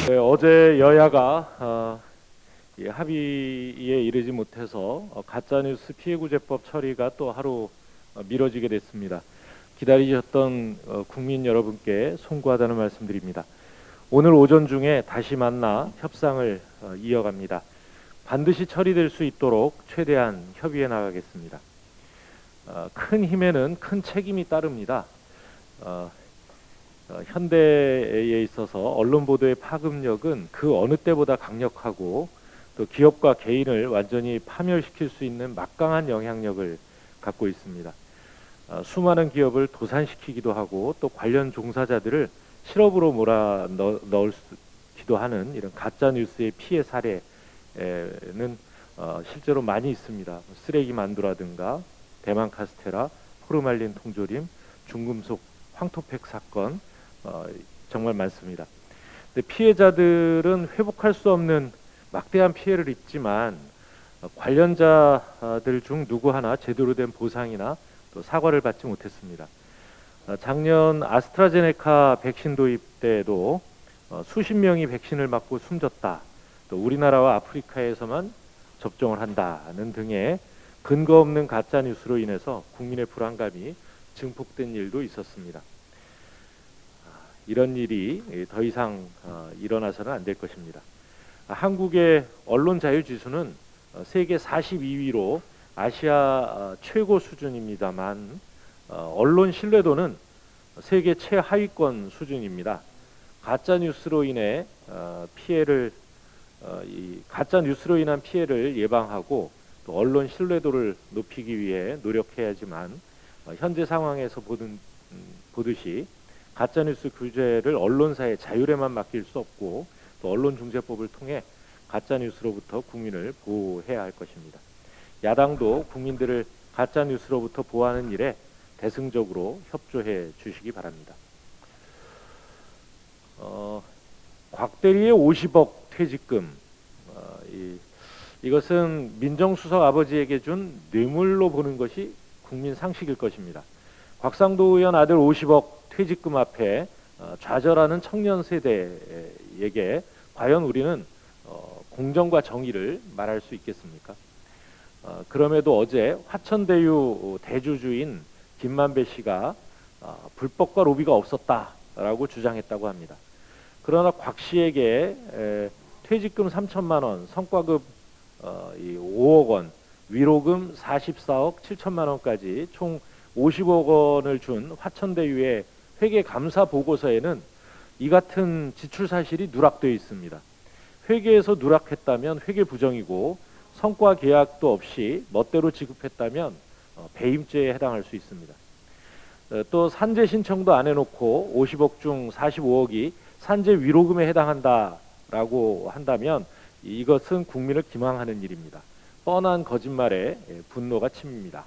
네, 어제 여야가 합의에 이르지 못해서 가짜뉴스 피해구제법 처리가 또 하루 미뤄지게 됐습니다. 기다리셨던 국민 여러분께 송구하다는 말씀드립니다. 오늘 오전 중에 다시 만나 협상을 이어갑니다. 반드시 처리될 수 있도록 최대한 협의해 나가겠습니다. 큰 힘에는 큰 책임이 따릅니다. 현대에 있어서 언론 보도의 파급력은 그 어느 때보다 강력하고 또 기업과 개인을 완전히 파멸시킬 수 있는 막강한 영향력을 갖고 있습니다. 수많은 기업을 도산시키기도 하고 또 관련 종사자들을 실업으로 넣기도 하는 이런 가짜 뉴스의 피해 사례는 실제로 많이 있습니다. 쓰레기 만두라든가 대만 카스테라, 포르말린 통조림, 중금속 황토팩 사건 정말 많습니다. 근데 피해자들은 회복할 수 없는 막대한 피해를 입지만 관련자들 중 누구 하나 제대로 된 보상이나 또 사과를 받지 못했습니다. 작년 아스트라제네카 백신 도입 때도 수십 명이 백신을 맞고 숨졌다. 또 우리나라와 아프리카에서만 접종을 한다는 등의 근거 없는 가짜 뉴스로 인해서 국민의 불안감이 증폭된 일도 있었습니다. 이런 일이 더 이상 일어나서는 안 될 것입니다. 한국의 언론 자유 지수는 세계 42위로 아시아 최고 수준입니다만 언론 신뢰도는 세계 최하위권 수준입니다. 가짜 뉴스로 인해 가짜 뉴스로 인한 피해를 예방하고 또 언론 신뢰도를 높이기 위해 노력해야지만 현재 상황에서 보듯이 가짜뉴스 규제를 언론사의 자율에만 맡길 수 없고 또 언론중재법을 통해 가짜뉴스로부터 국민을 보호해야 할 것입니다. 야당도 국민들을 가짜뉴스로부터 보호하는 일에 대승적으로 협조해 주시기 바랍니다. 곽대리의 50억 퇴직금, 이것은 민정수석 아버지에게 준 뇌물로 보는 것이 국민 상식일 것입니다. 곽상도 의원 아들 50억 퇴직금 앞에 좌절하는 청년 세대에게 과연 우리는 공정과 정의를 말할 수 있겠습니까? 그럼에도 어제 화천대유 대주주인 김만배 씨가 불법과 로비가 없었다라고 주장했다고 합니다. 그러나 곽 씨에게 퇴직금 3천만 원, 성과급 5억 원, 위로금 44억 7천만 원까지 총 50억 원을 준 화천대유의 회계 감사 보고서에는 이 같은 지출 사실이 누락되어 있습니다. 회계에서 누락했다면 회계 부정이고 성과 계약도 없이 멋대로 지급했다면 배임죄에 해당할 수 있습니다. 또 산재 신청도 안 해놓고 50억 중 45억이 산재 위로금에 해당한다라고 한다면 이것은 국민을 기망하는 일입니다. 뻔한 거짓말에 분노가 치밉니다.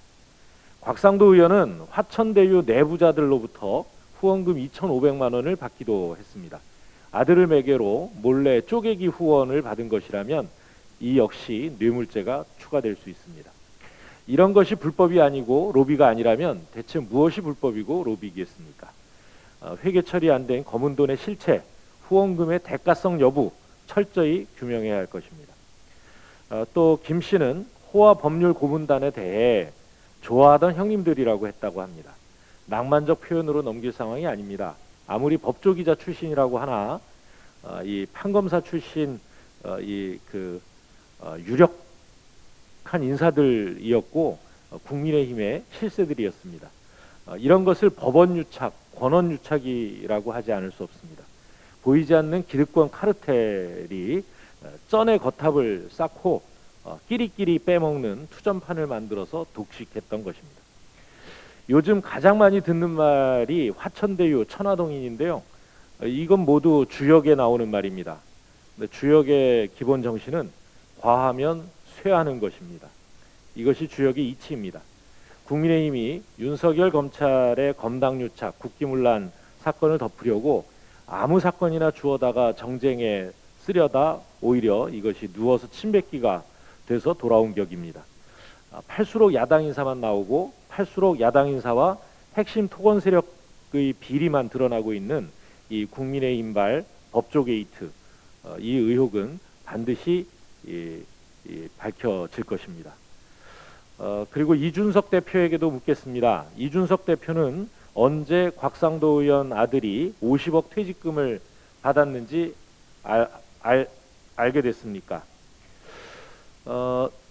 곽상도 의원은 화천대유 내부자들로부터 후원금 2,500만 원을 받기도 했습니다. 아들을 매개로 몰래 쪼개기 후원을 받은 것이라면 이 역시 뇌물죄가 추가될 수 있습니다. 이런 것이 불법이 아니고 로비가 아니라면 대체 무엇이 불법이고 로비겠습니까? 회계 처리 안 된 검은 돈의 실체, 후원금의 대가성 여부 철저히 규명해야 할 것입니다. 또 김 씨는 호화 법률 고문단에 대해 좋아하던 형님들이라고 했다고 합니다. 낭만적 표현으로 넘길 상황이 아닙니다. 아무리 법조기자 출신이라고 하나 이 판검사 출신 유력한 인사들이었고 국민의힘의 실세들이었습니다. 이런 것을 법원 유착, 권원 유착이라고 하지 않을 수 없습니다. 보이지 않는 기득권 카르텔이 쩐의 거탑을 쌓고 끼리끼리 빼먹는 투전판을 만들어서 독식했던 것입니다. 요즘 가장 많이 듣는 말이 화천대유 천화동인인데요. 이건 모두 주역에 나오는 말입니다. 주역의 기본 정신은 과하면 쇠하는 것입니다. 이것이 주역의 이치입니다. 국민의힘이 윤석열 검찰의 검당유착, 국기문란 사건을 덮으려고 아무 사건이나 주어다가 정쟁에 쓰려다 오히려 이것이 누워서 침뱉기가 돼서 돌아온 격입니다. 팔수록 야당 인사만 나오고 팔수록 야당 인사와 핵심 토건 세력의 비리만 드러나고 있는 이 국민의힘발 법조 게이트, 이 의혹은 반드시 밝혀질 것입니다. 그리고 이준석 대표에게도 묻겠습니다. 이준석 대표는 언제 곽상도 의원 아들이 50억 퇴직금을 받았는지 알게 됐습니까?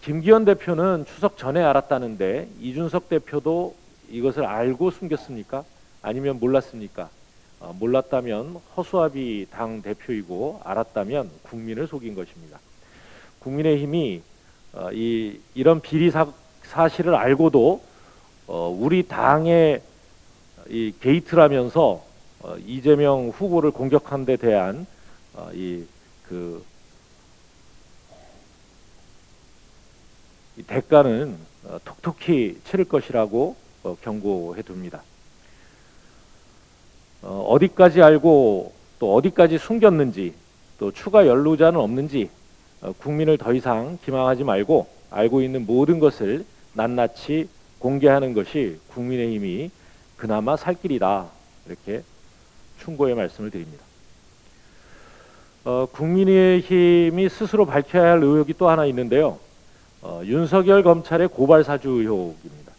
김기현 대표는 추석 전에 알았다는데 이준석 대표도 이것을 알고 숨겼습니까? 아니면 몰랐습니까? 몰랐다면 허수아비 당 대표이고 알았다면 국민을 속인 것입니다. 국민의힘이 이런 비리 사실을 알고도 우리 당의 이 게이트라면서 이재명 후보를 공격한 데 대한 이 대가는 톡톡히 치를 것이라고 경고해 둡니다. 어디까지 알고 또 어디까지 숨겼는지 또 추가 연루자는 없는지 국민을 더 이상 기망하지 말고 알고 있는 모든 것을 낱낱이 공개하는 것이 국민의힘이 그나마 살 길이다, 이렇게 충고의 말씀을 드립니다. 국민의힘이 스스로 밝혀야 할 의혹이 또 하나 있는데요. 윤석열 검찰의 고발 사주 의혹입니다.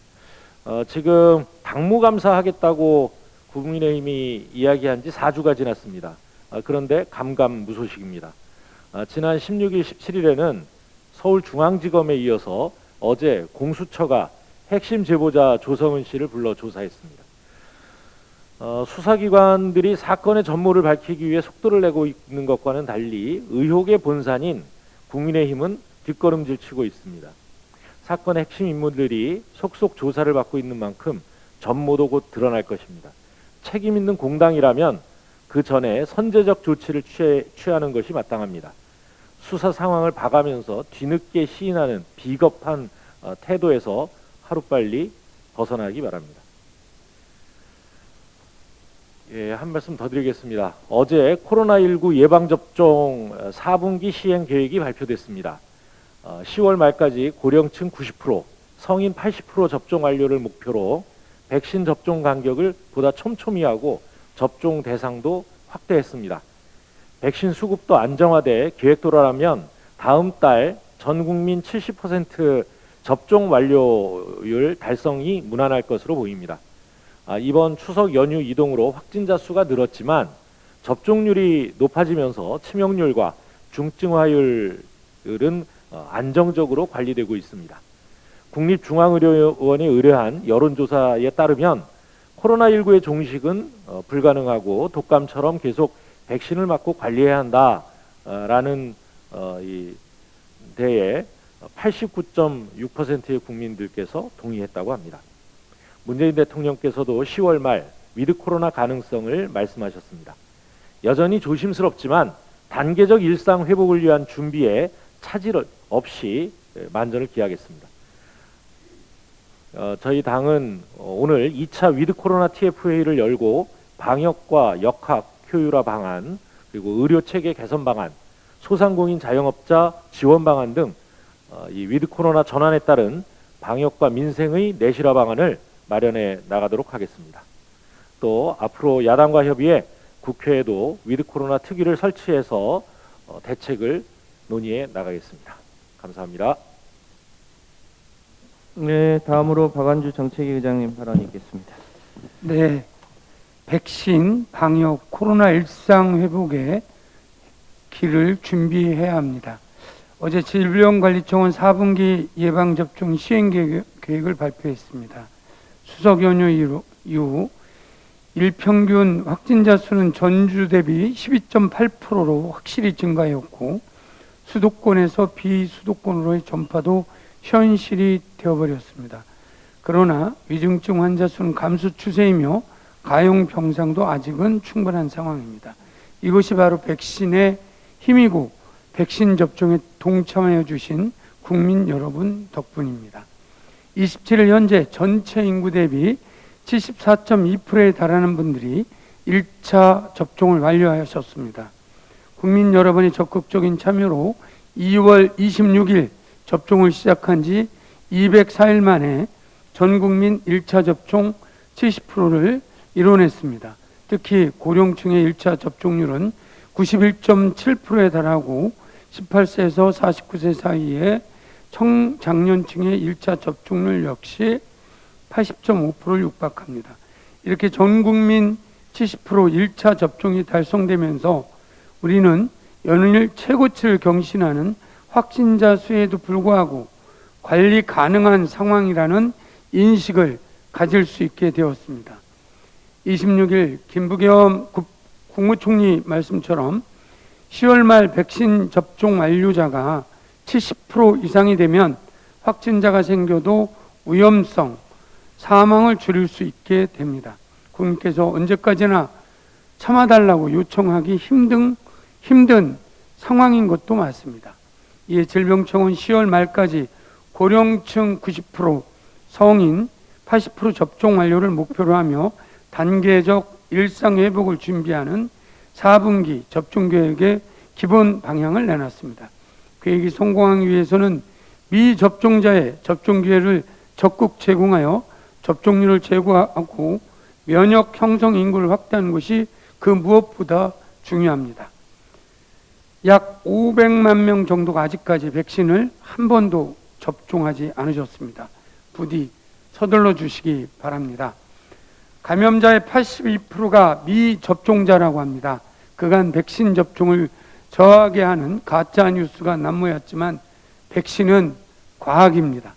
지금 당무감사하겠다고 국민의힘이 이야기한 지 4주가 지났습니다. 그런데 감감무소식입니다. 지난 16일, 17일에는 서울중앙지검에 이어서 어제 공수처가 핵심 제보자 조성은 씨를 불러 조사했습니다. 수사기관들이 사건의 전모를 밝히기 위해 속도를 내고 있는 것과는 달리 의혹의 본산인 국민의힘은 뒷걸음질 치고 있습니다. 사건의 핵심 인물들이 속속 조사를 받고 있는 만큼 전모도 곧 드러날 것입니다. 책임 있는 공당이라면 그 전에 선제적 조치를 취하는 것이 마땅합니다. 수사 상황을 봐가면서 뒤늦게 시인하는 비겁한 태도에서 하루빨리 벗어나기 바랍니다. 한 말씀 더 드리겠습니다. 어제 코로나19 예방접종 4분기 시행 계획이 발표됐습니다. 10월 말까지 고령층 90%, 성인 80% 접종 완료를 목표로 백신 접종 간격을 보다 촘촘히 하고 접종 대상도 확대했습니다. 백신 수급도 안정화돼 계획대로라면 다음 달 전 국민 70% 접종 완료율 달성이 무난할 것으로 보입니다. 이번 추석 연휴 이동으로 확진자 수가 늘었지만 접종률이 높아지면서 치명률과 중증화율은 안정적으로 관리되고 있습니다. 국립중앙의료원이 의뢰한 여론조사에 따르면 코로나19의 종식은 불가능하고 독감처럼 계속 백신을 맞고 관리해야 한다라는 이 데에 89.6%의 국민들께서 동의했다고 합니다. 문재인 대통령께서도 10월 말 위드 코로나 가능성을 말씀하셨습니다. 여전히 조심스럽지만 단계적 일상 회복을 위한 준비에 차질 없이 만전을 기하겠습니다. 저희 당은 오늘 2차 위드 코로나 TF회의를 열고 방역과 역학 효율화 방안, 그리고 의료 체계 개선 방안, 소상공인 자영업자 지원 방안 등 이 위드 코로나 전환에 따른 방역과 민생의 내실화 방안을 마련해 나가도록 하겠습니다. 또 앞으로 야당과 협의해 국회에도 위드 코로나 특위를 설치해서 대책을 논의해 나가겠습니다. 감사합니다. 네, 다음으로 박완주 정책위 의장님 발언이 있겠습니다. 네, 백신, 방역, 코로나 일상 회복에 길을 준비해야 합니다. 어제 질병관리청은 4분기 예방접종 시행 계획을 발표했습니다. 추석 연휴 이후 일평균 확진자 수는 전주 대비 12.8%로 확실히 증가했고 수도권에서 비수도권으로의 전파도 현실이 되어버렸습니다. 그러나 위중증 환자 수는 감소 추세이며 가용 병상도 아직은 충분한 상황입니다. 이것이 바로 백신의 힘이고 백신 접종에 동참하여 주신 국민 여러분 덕분입니다. 27일 현재 전체 인구 대비 74.2%에 달하는 분들이 1차 접종을 완료하셨습니다. 국민 여러분의 적극적인 참여로 2월 26일 접종을 시작한 지 204일 만에 전 국민 1차 접종 70%를 이뤄냈습니다. 특히 고령층의 1차 접종률은 91.7%에 달하고 18세에서 49세 사이의 청장년층의 1차 접종률 역시 80.5%를 육박합니다. 이렇게 전 국민 70% 1차 접종이 달성되면서 우리는 연일 최고치를 경신하는 확진자 수에도 불구하고 관리 가능한 상황이라는 인식을 가질 수 있게 되었습니다. 26일 김부겸 국무총리 말씀처럼 10월 말 백신 접종 완료자가 70% 이상이 되면 확진자가 생겨도 위험성, 사망을 줄일 수 있게 됩니다. 국민께서 언제까지나 참아달라고 요청하기 힘든 상황인 것도 맞습니다. 이에 질병청은 10월 말까지 고령층 90%, 성인 80% 접종 완료를 목표로 하며 단계적 일상회복을 준비하는 4분기 접종계획의 기본 방향을 내놨습니다. 계획이 성공하기 위해서는 미접종자의 접종 기회를 적극 제공하여 접종률을 제고하고 면역 형성 인구를 확대하는 것이 그 무엇보다 중요합니다. 약 500만 명 정도가 아직까지 백신을 한 번도 접종하지 않으셨습니다. 부디 서둘러 주시기 바랍니다. 감염자의 82%가 미접종자라고 합니다. 그간 백신 접종을 저하게 하는 가짜 뉴스가 난무했지만 백신은 과학입니다.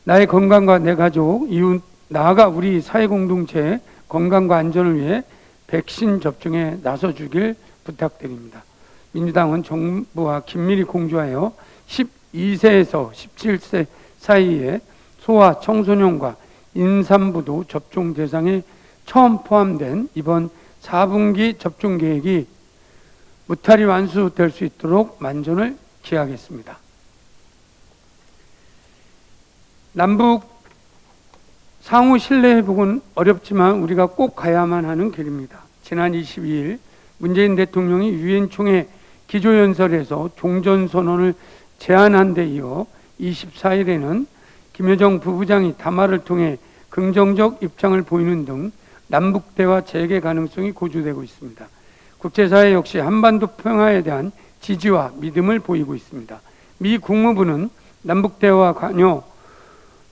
나의 건강과 내 가족, 이웃, 나아가 우리 사회 공동체의 건강과 안전을 위해 백신 접종에 나서주길 부탁드립니다. 민주당은 정부와 긴밀히 공조하여 12세에서 17세 사이에 소아, 청소년과 임산부도 접종 대상에 처음 포함된 이번 4분기 접종 계획이 무탈이 완수될 수 있도록 만전을 기하겠습니다. 남북 상호 신뢰 회복은 어렵지만 우리가 꼭 가야만 하는 길입니다. 지난 22일 문재인 대통령이 유엔 총회 기조연설에서 종전선언을 제안한 데 이어 24일에는 김여정 부부장이 담화를 통해 긍정적 입장을 보이는 등 남북대화 재개 가능성이 고조되고 있습니다. 국제사회 역시 한반도 평화에 대한 지지와 믿음을 보이고 있습니다. 미 국무부는 남북대화 관여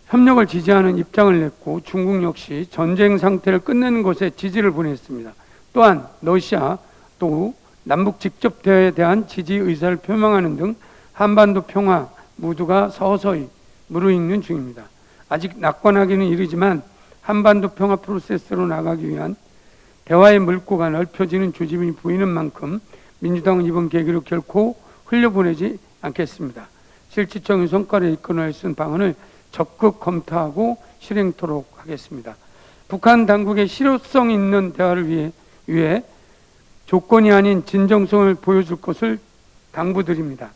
협력을 지지하는 입장을 냈고 중국 역시 전쟁 상태를 끝내는 것에 지지를 보냈습니다. 또한 러시아 또 남북 직접 대화에 대한 지지 의사를 표명하는 등 한반도 평화 모두가 서서히 무르익는 중입니다. 아직 낙관하기는 이르지만 한반도 평화 프로세스로 나가기 위한 대화의 물꼬가 넓혀지는 조짐이 보이는 만큼 민주당은 이번 계기로 결코 흘려보내지 않겠습니다. 실질적인 성과를 이끌어낼 수 있는 방안을 적극 검토하고 실행토록 하겠습니다. 북한 당국의 실효성 있는 대화를 위해 조건이 아닌 진정성을 보여줄 것을 당부드립니다.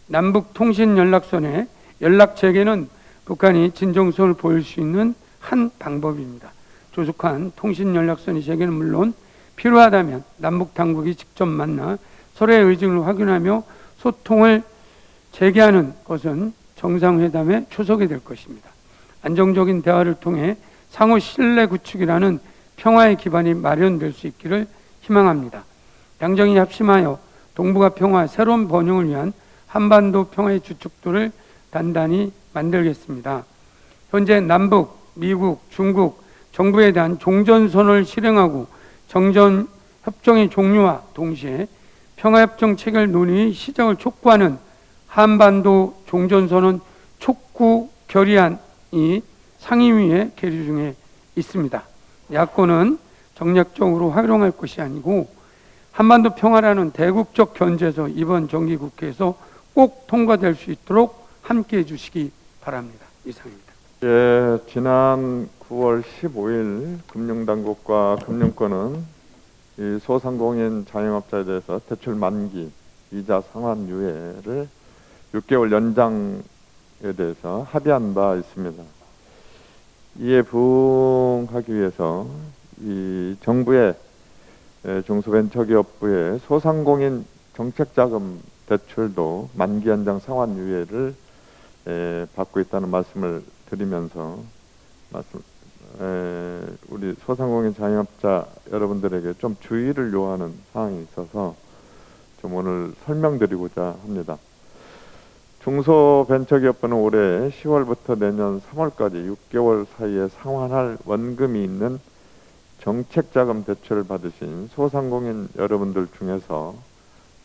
남북통신연락선의 연락 재개는 북한이 진정성을 보일 수 있는 한 방법입니다. 조속한 통신연락선의 재개는 물론 필요하다면 남북 당국이 직접 만나 서로의 의중을 확인하며 소통을 재개하는 것은 정상회담의 초석이 될 것입니다. 안정적인 대화를 통해 상호 신뢰 구축이라는 평화의 기반이 마련될 수 있기를 희망합니다. 양정이 합심하여 동북아 평화 새로운 번영을 위한 한반도 평화의 주축도를 단단히 만들겠습니다. 현재 남북, 미국, 중국 정부에 대한 종전선언을 실행하고 정전 협정의 종료와 동시에 평화협정 체결 논의의 시작을 촉구하는 한반도 종전선언 촉구 결의안이 상임위에 계류 중에 있습니다. 야권은 정략적으로 활용할 것이 아니고 한반도 평화라는 대국적 견제에서 이번 정기국회에서 꼭 통과될 수 있도록 함께해 주시기 바랍니다. 이상입니다. 예, 지난 9월 15일 금융당국과 금융권은 이 소상공인 자영업자에 대해서 대출 만기 이자 상환 유예를 6개월 연장에 대해서 합의한 바 있습니다. 이에 부응하기 위해서 이 정부의 중소벤처기업부의 소상공인 정책자금 대출도 만기 연장 상환 유예를 받고 있다는 말씀을 드리면서 우리 소상공인 자영업자 여러분들에게 좀 주의를 요하는 사항이 있어서 좀 오늘 설명드리고자 합니다. 중소벤처기업부는 올해 10월부터 내년 3월까지 6개월 사이에 상환할 원금이 있는 정책자금 대출을 받으신 소상공인 여러분들 중에서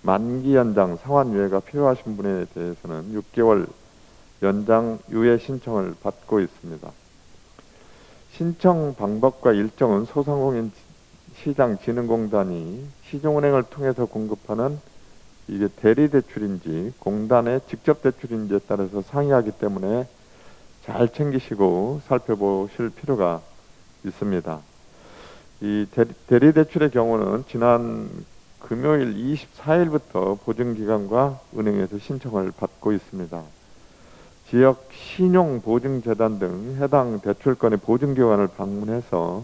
만기 연장 상환 유예가 필요하신 분에 대해서는 6개월 연장 유예 신청을 받고 있습니다. 신청 방법과 일정은 소상공인 시장진흥공단이 시중은행을 통해서 공급하는 이게 대리대출인지 공단의 직접대출인지에 따라서 상이하기 때문에 잘 챙기시고 살펴보실 필요가 있습니다. 이 대리대출의 경우는 지난 금요일 24일부터 보증기관과 은행에서 신청을 받고 있습니다. 지역 신용보증재단 등 해당 대출권의 보증기관을 방문해서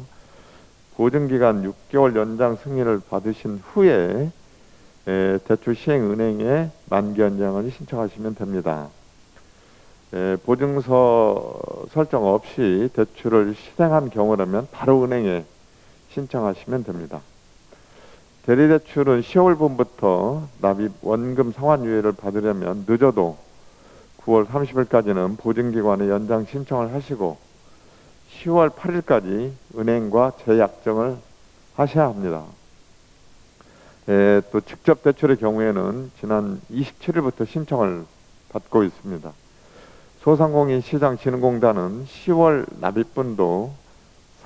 보증기간 6개월 연장 승인을 받으신 후에 대출 시행은행에 만기 연장을 신청하시면 됩니다. 보증서 설정 없이 대출을 실행한 경우라면 바로 은행에 신청하시면 됩니다. 대리대출은 10월분부터 납입 원금 상환 유예를 받으려면 늦어도 9월 30일까지는 보증기관에 연장 신청을 하시고 10월 8일까지 은행과 재약정을 하셔야 합니다. 또 직접 대출의 경우에는 지난 27일부터 신청을 받고 있습니다. 소상공인 시장진흥공단은 10월 납입분도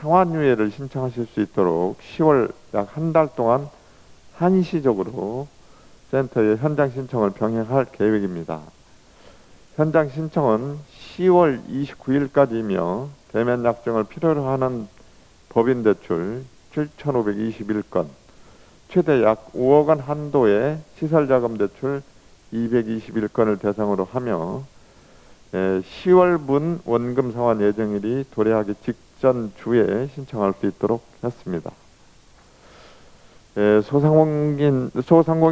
상환유예를 신청하실 수 있도록 10월 약 한 달 동안 한시적으로 센터에 현장 신청을 병행할 계획입니다. 현장 신청은 10월 29일까지이며 대면 약정을 필요로 하는 법인 대출 7,521건, 최대 약 5억 원 한도의 시설자금 대출 221건을 대상으로 하며 10월분 원금 상환 예정일이 도래하기 직전 주에 신청할 수 있도록 했습니다. 소상공인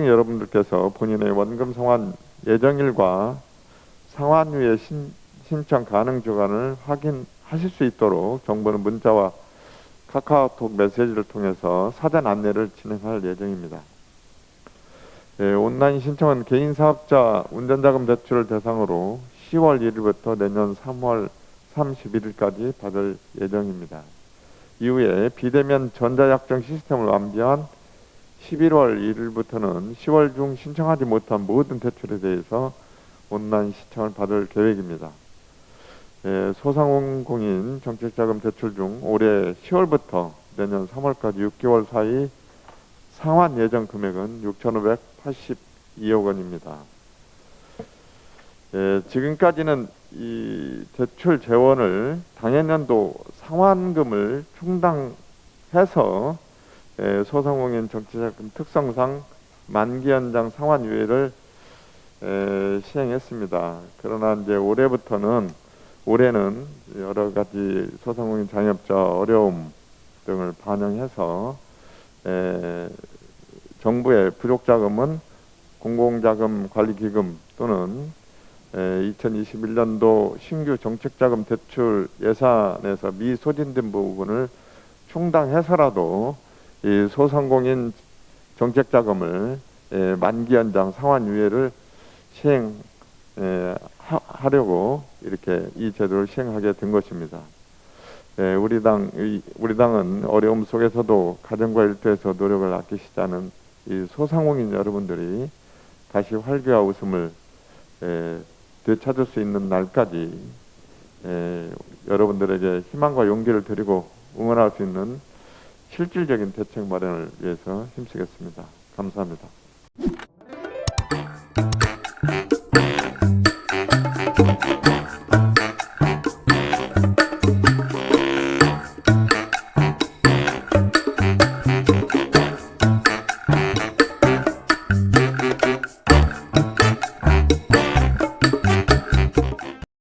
여러분들께서 본인의 원금 상환 예정일과 상환유예 신청 가능 주간을 확인하실 수 있도록 정부는 문자와 카카오톡 메시지를 통해서 사전 안내를 진행할 예정입니다. 온라인 신청은 개인사업자 운전자금 대출을 대상으로 10월 1일부터 내년 3월 31일까지 받을 예정입니다. 이후에 비대면 전자약정 시스템을 완비한 11월 1일부터는 10월 중 신청하지 못한 모든 대출에 대해서 온라인 신청을 받을 계획입니다. 소상공인 정책자금 대출 중 올해 10월부터 내년 3월까지 6개월 사이 상환 예정 금액은 6,582억 원입니다. 지금까지는 이 대출 재원을 당해년도 상환금을 충당해서 소상공인 정책자금 특성상 만기 연장 상환 유예를 시행했습니다. 그러나 이제 올해는 여러 가지 소상공인 자영업자 어려움 등을 반영해서 정부의 부족 자금은 공공자금관리기금 또는 2021년도 신규 정책자금 대출 예산에서 미소진된 부분을 충당해서라도 이 소상공인 정책자금을 만기 연장 상환 유예를 시행하려고 이렇게 이 제도를 시행하게 된 것입니다. 우리 당은 어려움 속에서도 가정과 일터에서 노력을 아끼시지 않은 이 소상공인 여러분들이 다시 활기와 웃음을 되찾을 수 있는 날까지 여러분들에게 희망과 용기를 드리고 응원할 수 있는 실질적인 대책 마련을 위해서 힘쓰겠습니다. 감사합니다.